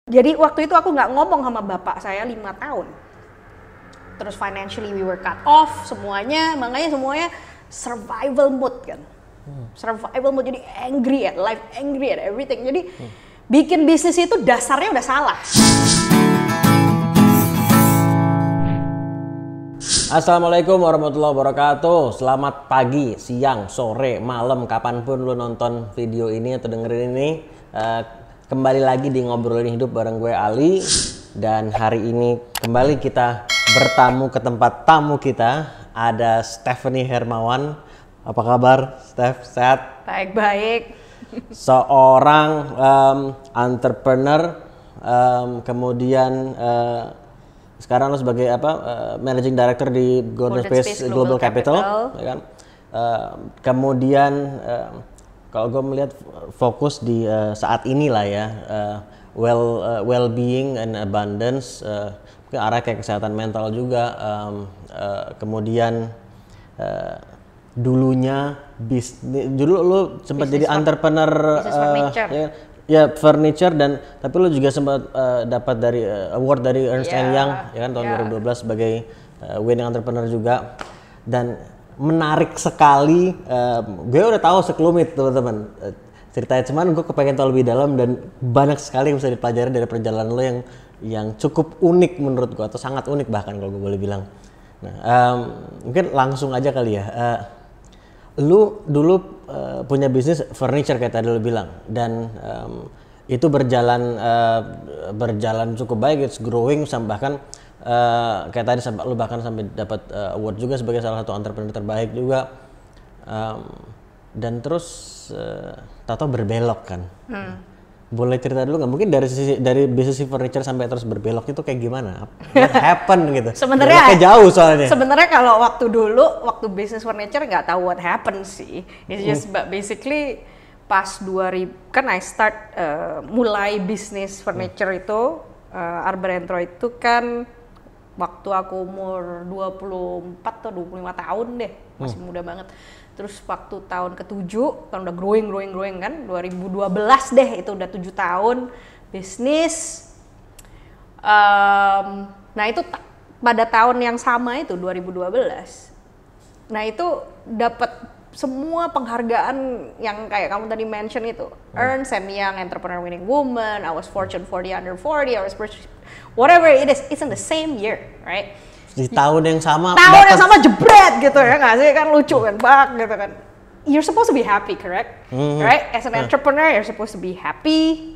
Jadi waktu itu aku nggak ngomong sama bapak saya 5 tahun. Terus financially we were cut off semuanya, makanya semuanya survival mode kan. Survival mode, jadi angry at life, angry at everything. Jadi bikin bisnis itu dasarnya udah salah. Assalamualaikum warahmatullahi wabarakatuh. Selamat pagi, siang, sore, malam, kapanpun lu nonton video ini atau dengerin ini. Kembali lagi di Ngobrolin Hidup bareng gue Ali. Dan hari ini kembali kita bertamu ke tempat tamu kita. Ada Stephanie Hermawan. Apa kabar, Steph? Sehat? Baik-baik. Seorang entrepreneur, kemudian sekarang lo sebagai managing director di Golden Space Global Capital, ya kan? Kemudian kalau gue melihat fokus di saat inilah ya, well-being and abundance, mungkin arah kayak kesehatan mental juga. Kemudian dulunya dulu lo sempat jadi entrepreneur ya furniture, dan tapi lo juga sempat dapat dari award dari Ernst & Young ya kan tahun 2012 sebagai winning entrepreneur juga. Dan menarik sekali, gue udah tahu sekelumit teman-teman ceritanya, cuman gue kepengen tahu lebih dalam dan banyak sekali yang bisa dipelajari dari perjalanan lo yang cukup unik menurut gue, atau sangat unik bahkan kalau gue boleh bilang. Nah, mungkin langsung aja kali ya. Lu dulu punya bisnis furniture kayak tadi lu bilang, dan itu berjalan cukup baik, it's growing, bahkan kayak tadi lu bahkan sampai dapat award juga sebagai salah satu entrepreneur terbaik juga. Dan terus tato berbelok kan. Boleh cerita dulu nggak? Mungkin dari bisnis furniture sampai terus berbelok itu kayak gimana? What happened gitu? Sebenarnya jauh soalnya. Sebenarnya kalau waktu bisnis furniture nggak tahu what happened sih. It's just basically pas 2000 kan I start mulai bisnis furniture itu Arborentro itu kan waktu aku umur 24 atau 25 tahun deh, masih muda banget. Terus waktu tahun ke-7 kan udah growing kan, 2012 deh itu udah 7 tahun bisnis. Nah itu pada tahun yang sama itu 2012. Nah itu dapat semua penghargaan yang kayak kamu tadi mention itu. Ernst & Young Entrepreneur Winning Woman, I was Fortune 40 Under 40, I was whatever it is, it's in the same year, right? Di tahun yang sama yang sama jebret gitu ya nggak sih, kan lucu kan bak gitu kan. You're supposed to be happy, correct? Right? As an entrepreneur you're supposed to be happy.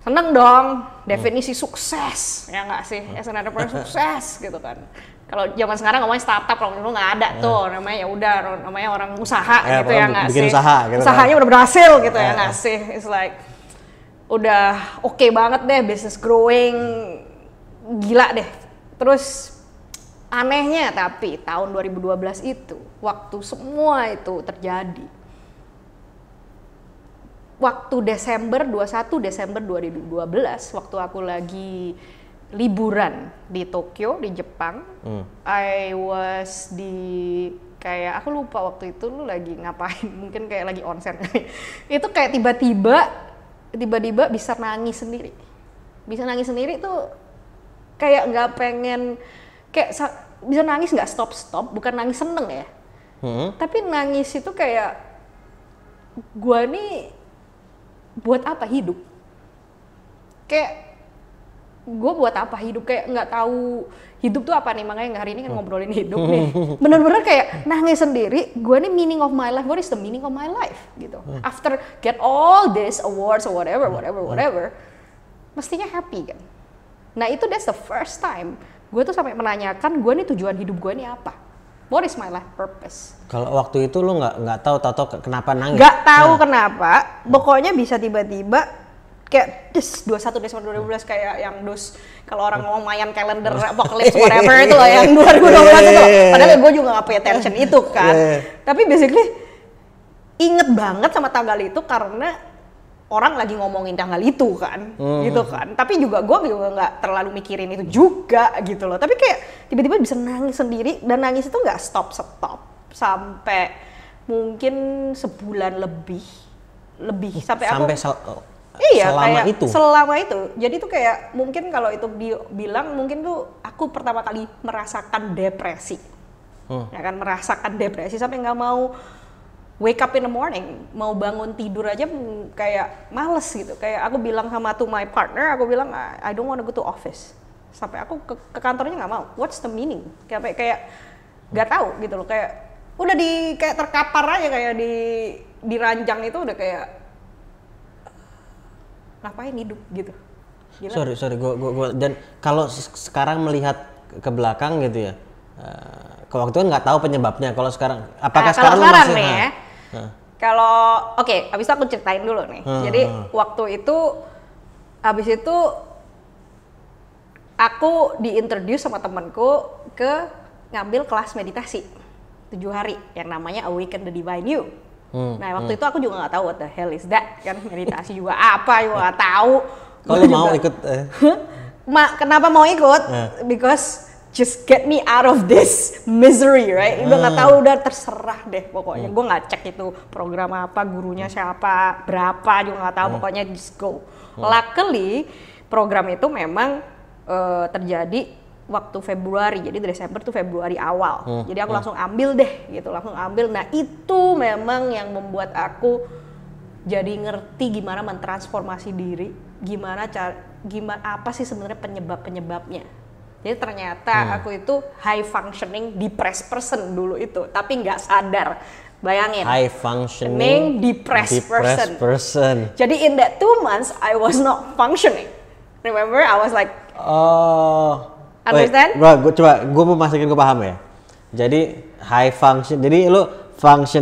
Seneng dong, definisi sukses ya nggak sih? As an entrepreneur sukses gitu kan. Kalau zaman sekarang ngomongnya startup, kalau dulu nggak ada tuh, namanya ya udah, namanya orang usaha gitu ya nggak sih? Usaha, gitu usahanya kan udah berhasil gitu ya nggak sih? It's like udah oke banget deh, business growing gila deh. Terus anehnya tapi tahun 2012 itu waktu semua itu terjadi, waktu Desember 2012 waktu aku lagi liburan di Tokyo di Jepang. I was kayak aku lupa waktu itu lu lagi ngapain, mungkin kayak lagi onsen itu kayak tiba-tiba bisa nangis sendiri tuh, kayak nggak pengen, kayak bisa nangis nggak stop, bukan nangis seneng ya, tapi nangis itu kayak gua nih buat apa hidup, kayak gue buat apa hidup, kayak nggak tahu hidup tuh apa nih. Makanya hari ini kan ngobrolin hidup nih, bener-bener kayak nangis sendiri. Gue nih meaning of my life, what is the meaning of my life gitu. After get all this awards or whatever, mestinya happy kan. Nah itu that's the first time gue tuh sampai menanyakan gue nih tujuan hidup gue nih apa, what is my life purpose. Kalau waktu itu lo nggak tahu Tato kenapa nangis? Nggak tahu kenapa, pokoknya bisa tiba-tiba kayak 21 Desember 2012 kayak yang kalau orang ngomong Mayan calendar apocalypse whatever itu loh yang 2012 itu. Padahal gue juga nggak pay attention itu kan. Tapi basically inget banget sama tanggal itu karena orang lagi ngomongin tanggal itu kan, gitu kan. Tapi gue juga nggak terlalu mikirin itu juga gitu loh. Tapi kayak tiba-tiba bisa nangis sendiri, dan nangis itu nggak stop sampai mungkin sebulan lebih sampai aku selama itu. Jadi tuh kayak mungkin kalau itu bilang mungkin tuh aku pertama kali merasakan depresi. Ya kan, merasakan depresi sampai nggak mau wake up in the morning, mau bangun tidur aja kayak males gitu. Kayak aku bilang sama my partner, aku bilang I don't want to go to office. Sampai aku ke kantornya nggak mau. What's the meaning? Kayak nggak tahu gitu loh. Kayak udah kayak terkapar aja, kayak di ranjang itu udah kayak ngapain hidup gitu. Gila. Sorry, gua dan kalau sekarang melihat ke belakang gitu ya, kalau waktu itu kan nggak tahu penyebabnya. Kalau sekarang, apakah sekarang lu masih? Nih ya, kalau abis itu aku ceritain dulu nih. Jadi waktu itu, abis itu aku diintroduce sama temanku ke ngambil kelas meditasi 7 hari yang namanya Awaken the Divine You. Nah waktu itu aku juga nggak tahu what the hell is that kan, meditasi juga apa juga nggak tahu. Kalau mau ikut? Kenapa mau ikut? Because just get me out of this misery, right? Udah nggak tahu, udah terserah deh pokoknya. Gue nggak cek itu program apa, gurunya siapa, berapa juga nggak tahu. Pokoknya just go. Luckily program itu memang terjadi waktu Februari, jadi Desember tuh Februari awal. Jadi aku langsung ambil deh gitu, langsung ambil. Nah itu memang yang membuat aku jadi ngerti gimana mentransformasi diri, gimana apa sih sebenarnya penyebabnya. Jadi ternyata aku itu high functioning depressed person dulu itu, tapi nggak sadar. Bayangin, high functioning depressed person. Jadi in that 2 months I was not functioning. Remember, I was like, understand? Gue mau masukin, gue paham ya. Jadi high function, jadi lu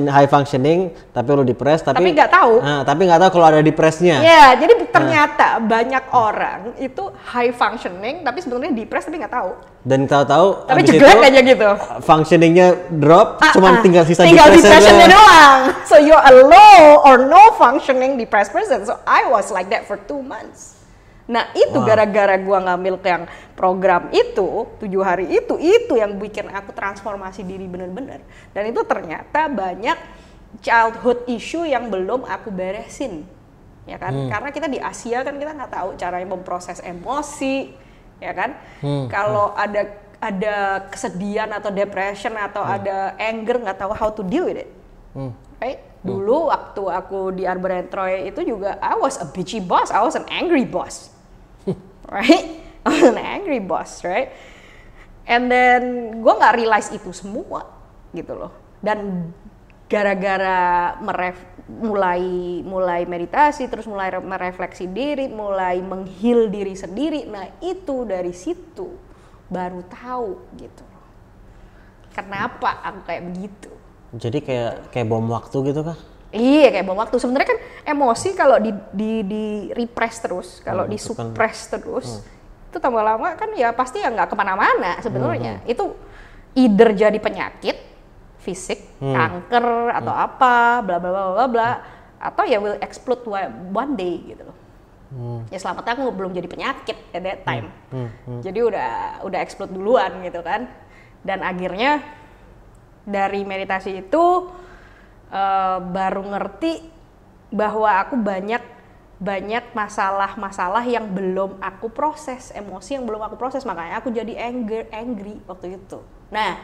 high functioning tapi lu depressed, tapi nggak tahu. Tapi nggak tahu kalau ada depressnya. Ya, jadi ternyata banyak orang itu high functioning tapi sebenarnya depressed tapi nggak tahu. Dan tahu-tahu tapi jelek aja gitu. Functioningnya drop, cuman tinggal depressionnya doang. So you're a low or no functioning depressed person. So I was like that for 2 months. Nah itu gara-gara gua ngambil yang program itu 7 hari itu yang bikin aku transformasi diri bener-bener. Dan itu ternyata banyak childhood issue yang belum aku beresin, ya kan? Karena kita di Asia kan kita nggak tahu caranya memproses emosi, ya kan? Kalau ada kesedihan atau depression atau ada anger, nggak tahu how to deal with it, right? Dulu waktu aku di Arbor & Troy itu juga I was a bitchy boss, I was an angry boss. Right? I was an angry boss, right? And then gue nggak realize itu semua gitu loh. Dan gara-gara mulai meditasi, terus mulai merefleksi diri, mulai menghil diri sendiri. Nah itu dari situ baru tahu gitu loh. Kenapa aku kayak begitu? Jadi kayak bom waktu gitu kah? Iya, kayak bom waktu. Sebenarnya kan emosi kalau di repress terus, kalau di suppress terus, itu tambah lama kan ya pasti ya nggak kemana-mana sebenarnya. Itu either jadi penyakit fisik, kanker atau apa, bla bla bla bla bla, atau ya will explode one day gitu loh. Ya selamatnya aku belum jadi penyakit at that time. Jadi udah explode duluan gitu kan. Dan akhirnya dari meditasi itu baru ngerti bahwa aku banyak masalah-masalah yang belum aku proses, emosi yang belum aku proses, makanya aku jadi angry waktu itu. Nah,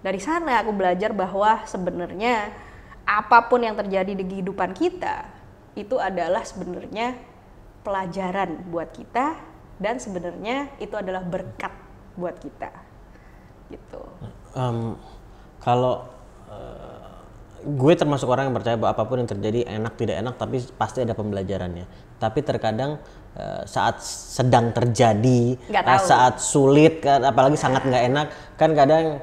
dari sana aku belajar bahwa sebenarnya apapun yang terjadi di kehidupan kita itu adalah sebenarnya pelajaran buat kita dan sebenarnya itu adalah berkat buat kita. Gitu. Kalau gue termasuk orang yang percaya bahwa apapun yang terjadi enak tidak enak tapi pasti ada pembelajarannya. Tapi terkadang saat sedang terjadi, saat sulit, apalagi sangat nggak enak, kan kadang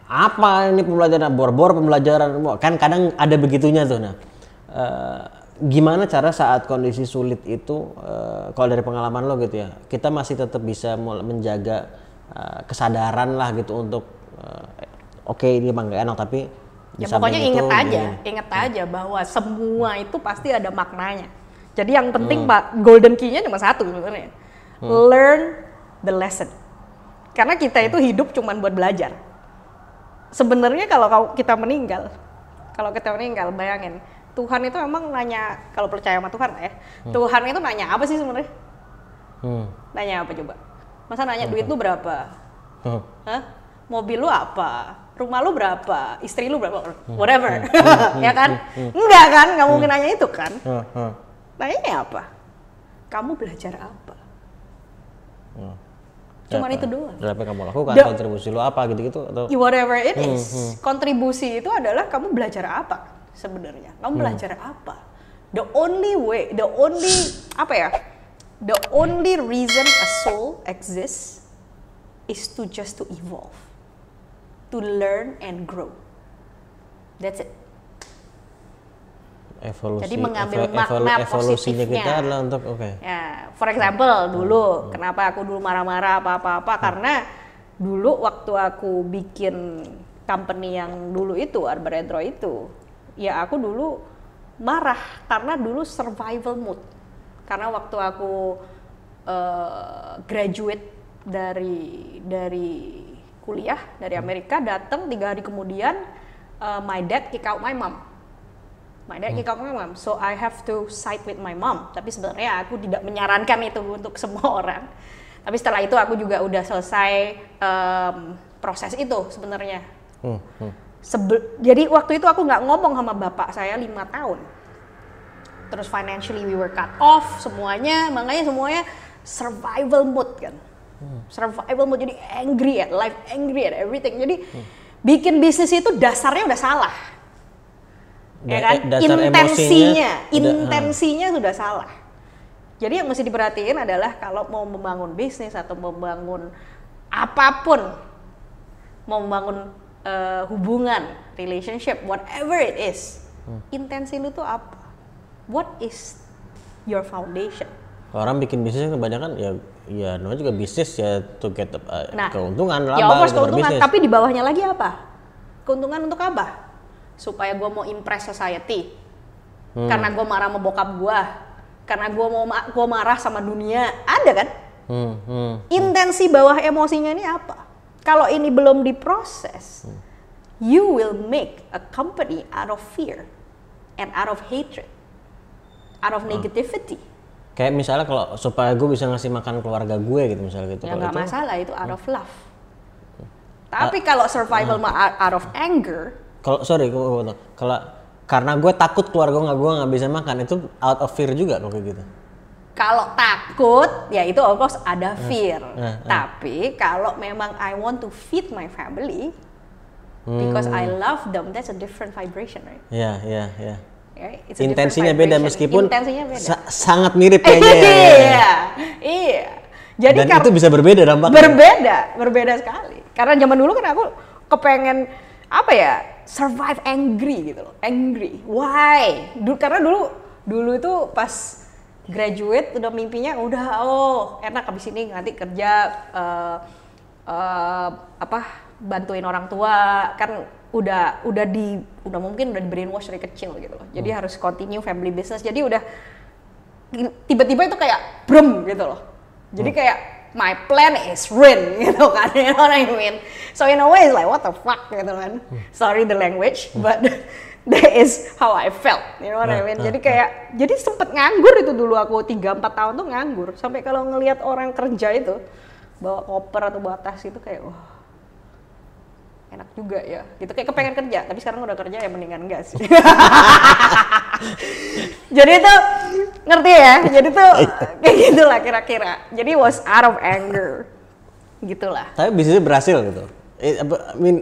apa ini pembelajaran, bor-bor pembelajaran, kan kadang ada begitunya tuh. Nah, gimana cara saat kondisi sulit itu, kalau dari pengalaman lo gitu ya, kita masih tetap bisa menjaga kesadaran lah gitu untuk oke, ini emang nggak enak tapi ya pokoknya inget aja bahwa semua itu pasti ada maknanya. Jadi yang penting Pak, golden key-nya cuma satu sebenarnya. Learn the lesson. Karena kita itu hidup cuma buat belajar. Sebenarnya kalau kita meninggal, bayangin, Tuhan itu emang nanya, kalau percaya sama Tuhan ya, Tuhan itu nanya apa sih sebenarnya? Nanya apa coba? Masa nanya duit lu berapa? Hah? Mobil lu apa? Rumah lu berapa? Istri lu berapa? Whatever. Ya kan? Enggak kan? Nggak mungkin nanya itu kan? Nanya apa? Kamu belajar apa? Cuman itu doang. Apa yang kamu lakukan? Kontribusi lu apa gitu-gitu? Atau? Whatever it is. Kontribusi itu adalah kamu belajar apa sebenarnya? Kamu belajar apa? The only way, the only reason a soul exists is just to evolve, to learn and grow. That's it. Jadi mengambil makna evolusinya positifnya. Kita adalah untuk Ya, for example dulu kenapa aku dulu marah-marah apa-apa karena dulu waktu aku bikin company yang dulu itu Arboretro itu, ya aku dulu marah karena dulu survival mode. Karena waktu aku graduate dari kuliah dari Amerika, datang 3 hari kemudian my dad kick out my mom. So I have to side with my mom. Tapi sebenarnya aku tidak menyarankan itu untuk semua orang. Tapi setelah itu aku juga udah selesai proses itu sebenarnya. Jadi waktu itu aku nggak ngomong sama bapak saya 5 tahun. Terus financially we were cut off semuanya, makanya semuanya survival mode kan. Survival mode, jadi angry at life, angry at everything. Jadi bikin bisnis itu dasarnya udah salah. Ya kan? Intensinya sudah salah. Jadi yang mesti diperhatiin adalah kalau mau membangun bisnis atau membangun apapun, mau membangun hubungan, relationship, whatever it is, intensi lu tuh apa? What is your foundation? Orang bikin bisnis kebanyakan ya namanya juga bisnis ya to get keuntungan, laba. Ya of course keuntungan, tapi di bawahnya lagi apa? Keuntungan untuk apa? Supaya gue mau impress society, karena gue marah sama bokap gue, karena gue marah sama dunia, ada kan? Intensi bawah emosinya ini apa? Kalau ini belum diproses, you will make a company out of fear and out of hatred, out of negativity. Kayak misalnya kalau supaya gue bisa ngasih makan keluarga gue gitu misalnya gitu. Ya nggak masalah, itu out of love. Tapi kalau survival out of anger. Kalau kalau karena gue takut keluarga gue nggak bisa makan, itu out of fear juga kayak gitu. Kalau takut ya itu of course ada fear. Tapi kalau memang I want to feed my family because I love them, that's a different vibration, right? Iya. Intensinya beda meskipun sangat mirip kayaknya. Iya. Jadi dan itu bisa berbeda dampaknya. Berbeda sekali. Karena zaman dulu kan aku kepengen survive angry gitu loh. Angry. Why? Karena dulu itu pas graduate udah mimpinya enak abis ini nanti kerja bantuin orang tua, kan udah mungkin udah di brainwash dari kecil gitu loh. Jadi harus continue family business. Jadi udah tiba-tiba itu kayak brum gitu loh. Jadi kayak my plan is win gitu kan, you know what I mean? So in a way it's like what the fuck gitu kan. Sorry the language, but that is how I felt, you know what I mean? Jadi sempet nganggur itu dulu aku 3-4 tahun tuh nganggur. Sampai kalau ngelihat orang kerja itu bawa koper atau bawa tas itu kayak enak juga ya. Gitu kayak kepengen kerja, tapi sekarang udah kerja ya mendingan enggak sih. Jadi tuh ngerti ya? Jadi tuh kayak gitulah kira-kira. Jadi was out of anger. Gitulah. Tapi bisnisnya berhasil gitu.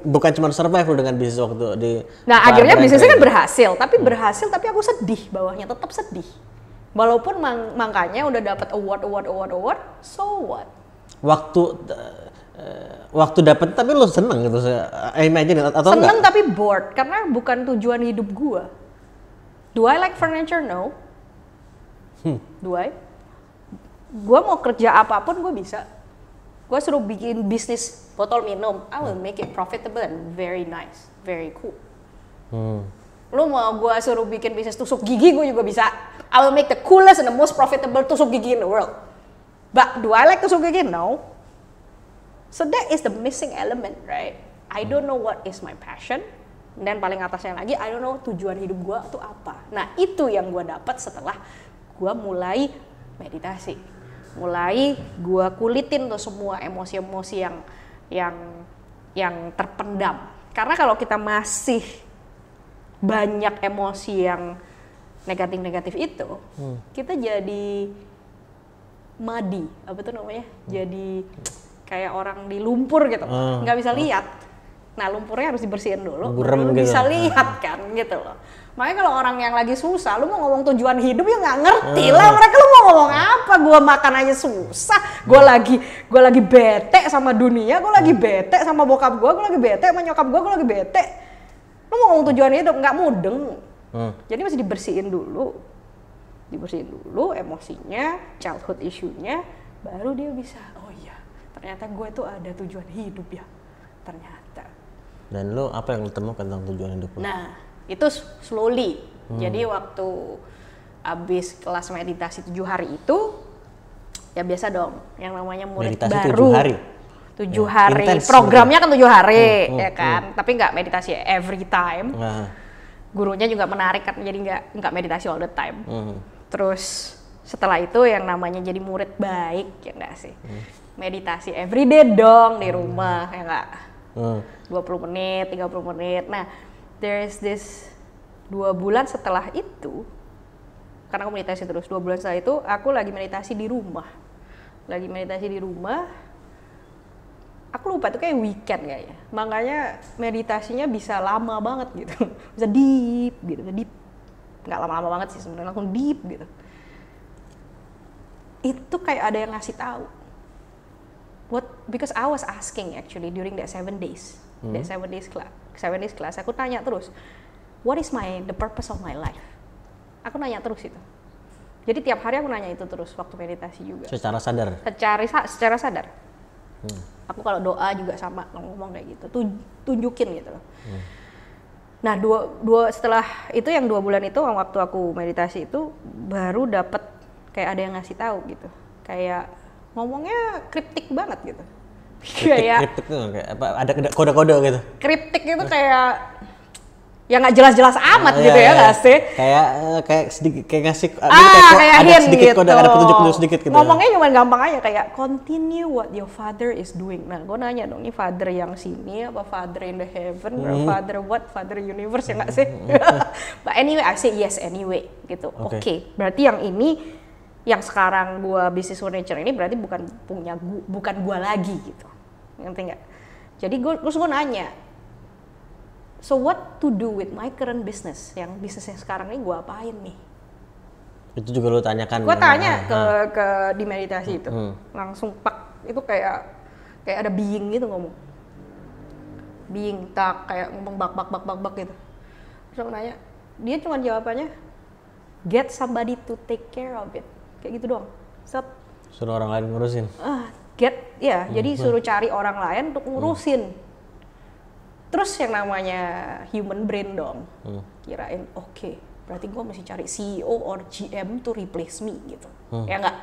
Bukan cuma survive dengan bisnis waktu di. Nah akhirnya bisnisnya kan berhasil, tapi aku sedih bawahnya, tetap sedih. Walaupun makanya udah dapat award, so what? Waktu dapat tapi lo seneng gitu, imagine atau seneng enggak? Tapi bored karena bukan tujuan hidup gua. Do I like furniture? No. Do I? Gua mau kerja apapun gua bisa. Gua suruh bikin bisnis botol minum, I will make it profitable and very nice, very cool. Lu mau gua suruh bikin bisnis tusuk gigi, gua juga bisa. I will make the coolest and the most profitable tusuk gigi in the world. But do I like tusuk gigi? No. So that is the missing element, right? I don't know what is my passion. Dan paling atasnya lagi, I don't know tujuan hidup gue tuh apa. Nah itu yang gue dapat setelah gue mulai meditasi. Mulai gue kulitin tuh semua emosi-emosi yang terpendam. Karena kalau kita masih banyak emosi yang negatif-negatif itu, kita jadi muddy, apa tuh namanya? Jadi kayak orang di lumpur gitu, nggak bisa lihat. Nah lumpurnya harus dibersihin dulu, baru gitu. Bisa lihat kan gitu loh. Makanya kalau orang yang lagi susah, lu mau ngomong tujuan hidup ya nggak ngerti lah mereka, lu mau ngomong apa? Gua makan aja susah, gua lagi bete sama dunia, gua lagi bete sama bokap gua lagi bete sama nyokap gua lagi bete. Lu mau ngomong tujuan hidup nggak mudeng. Jadi mesti dibersihin dulu emosinya, childhood issue-nya, baru dia bisa, oh iya ternyata gue tuh ada tujuan hidup ya, ternyata. Dan lo apa yang lo temukan tentang tujuan hidup lo? Nah itu slowly, jadi waktu abis kelas meditasi 7 hari itu, ya biasa dong, yang namanya murid meditasi baru 7 hari, programnya kan 7 hari ya kan, tapi nggak meditasi every time. Gurunya juga menarik kan, jadi nggak meditasi all the time. Terus setelah itu yang namanya jadi murid baik ya nggak sih, meditasi everyday dong di rumah ya nggak, 20 menit, 30 menit. Nah there is this 2 bulan setelah itu, karena aku meditasi terus, 2 bulan setelah itu aku lagi meditasi di rumah. Aku lupa itu kayak weekend kayaknya, makanya meditasinya bisa lama banget gitu, bisa deep gitu, nggak lama-lama banget sih sebenarnya, langsung deep gitu. Itu kayak ada yang ngasih tahu. Because I was asking actually during that 7 days, that 7 days class, aku tanya terus, what is the purpose of my life? Aku nanya terus itu. Jadi tiap hari aku nanya itu terus waktu meditasi juga. Secara sadar? Secara sadar. Aku kalau doa juga sama ngomong kayak gitu, tunjukin gitu loh. Nah setelah itu yang 2 bulan itu waktu aku meditasi itu baru dapet kayak ada yang ngasih tahu gitu, kayak ngomongnya kriptik banget gitu. Kriptik tuh kayak apa? Ada kode-kode gitu. Kriptik itu kayak ya nggak jelas-jelas amat gitu ya nggak sih? Kayak sedikit kayak ngasih kayak ada sedikit gitu. Kode, ada petunjuk sedikit gitu. Ngomongnya cuma gampang aja kayak continue what your father is doing. Nah, gue nanya dong, ini father yang sini apa father in the heaven, or father what, father universe ya nggak sih? But anyway, I say yes anyway gitu. Oke. Berarti yang ini, yang sekarang gue business furniture ini berarti bukan gue lagi gitu. Ngerti nggak? Jadi gue nanya, so what to do with my current business? Yang bisnis yang sekarang ini gue apain nih? Itu juga lo tanyakan? Gue tanya ke di meditasi itu, langsung pak, itu kayak ada being gitu ngomong, being tak kayak ngomong bak gitu. Terus aku nanya, dia cuma jawabannya, get somebody to take care of it, kayak gitu doang. Suruh orang lain ngurusin? Jadi suruh cari orang lain untuk ngurusin. Terus yang namanya human brain dong, kirain berarti gue mesti cari CEO or GM to replace me gitu, ya nggak?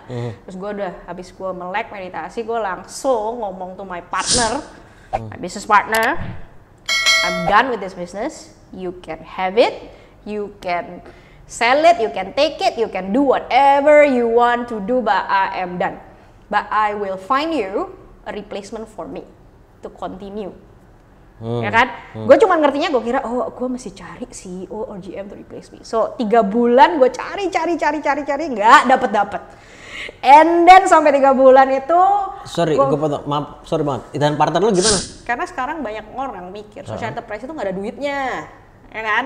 Terus gue habis gue melek meditasi, gue langsung ngomong to my partner, my business partner, I'm done with this business, you can have it, you can sell it, you can take it, you can do whatever you want to do, but I am done. But I will find you a replacement for me to continue. Ya kan? Gue cuma ngertinya, gue kira gue mesti cari CEO or GM to replace me. So 3 bulan gue cari nggak dapet. And then sampai 3 bulan itu gue potong, maaf, sorry banget. Dan partner lo gimana? Karena sekarang banyak orang mikir social enterprise itu nggak ada duitnya, ya kan?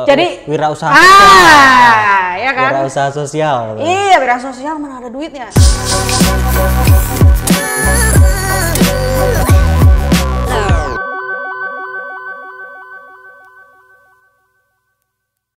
Jadi wirausaha sosial, ya kan? Wirausaha sosial. Iya, wirausaha sosial mana ada duitnya?